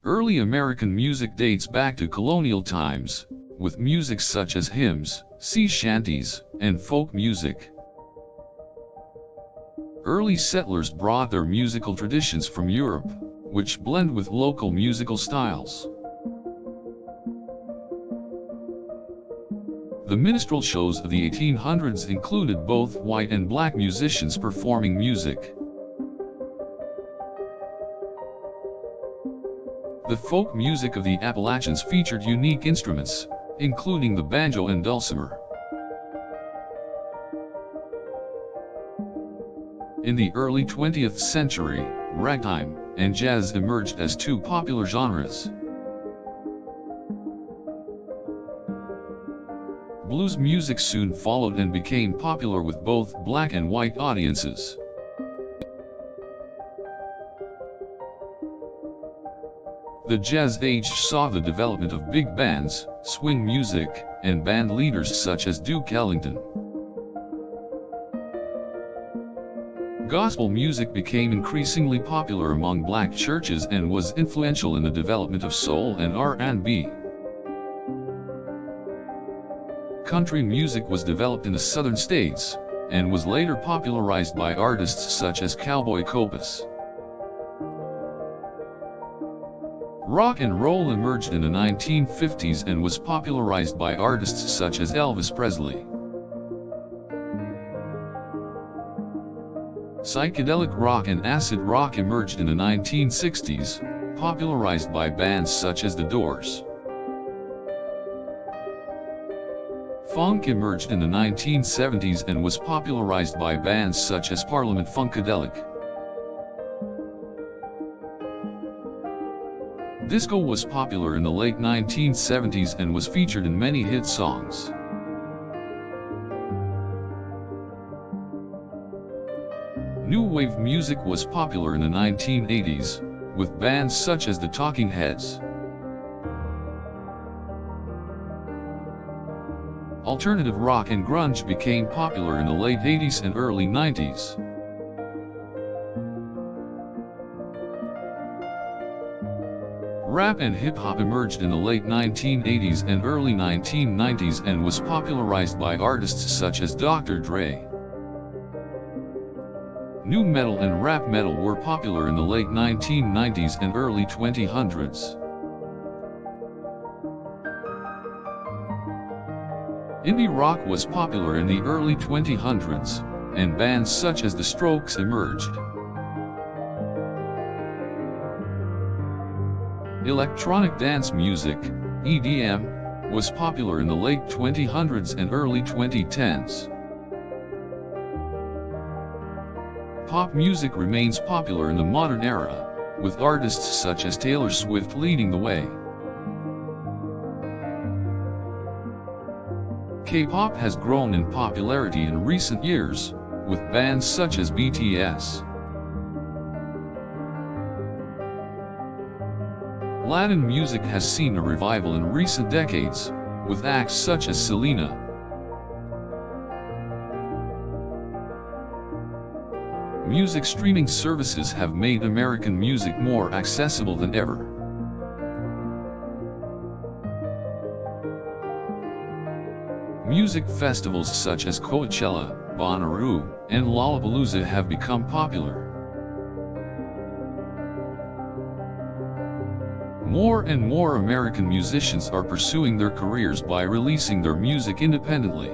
Early American music dates back to colonial times, with music such as hymns, sea shanties, and folk music. Early settlers brought their musical traditions from Europe, which blend with local musical styles. The minstrel shows of the 1800s included both white and black musicians performing music. The folk music of the Appalachians featured unique instruments, including the banjo and dulcimer. In the early 20th century, ragtime and jazz emerged as two popular genres. Blues music soon followed and became popular with both black and white audiences. The Jazz Age saw the development of big bands, swing music, and band leaders such as Duke Ellington. Gospel music became increasingly popular among black churches and was influential in the development of soul and R&B. Country music was developed in the southern states, and was later popularized by artists such as Cowboy Copas. Rock and roll emerged in the 1950s and was popularized by artists such as Elvis Presley. Psychedelic rock and acid rock emerged in the 1960s, popularized by bands such as The Doors. Funk emerged in the 1970s and was popularized by bands such as Parliament Funkadelic. Disco was popular in the late 1970s and was featured in many hit songs. New wave music was popular in the 1980s, with bands such as the Talking Heads. Alternative rock and grunge became popular in the late 80s and early 90s. Rap and hip-hop emerged in the late 1980s and early 1990s and was popularized by artists such as Dr. Dre. Nu metal and rap metal were popular in the late 1990s and early 2000s. Indie rock was popular in the early 2000s, and bands such as The Strokes emerged. Electronic dance music, EDM, was popular in the late 2000s and early 2010s. Pop music remains popular in the modern era, with artists such as Taylor Swift leading the way. K-pop has grown in popularity in recent years, with bands such as BTS. Latin music has seen a revival in recent decades, with acts such as Selena. Music streaming services have made American music more accessible than ever. Music festivals such as Coachella, Bonnaroo, and Lollapalooza have become popular. More and more American musicians are pursuing their careers by releasing their music independently.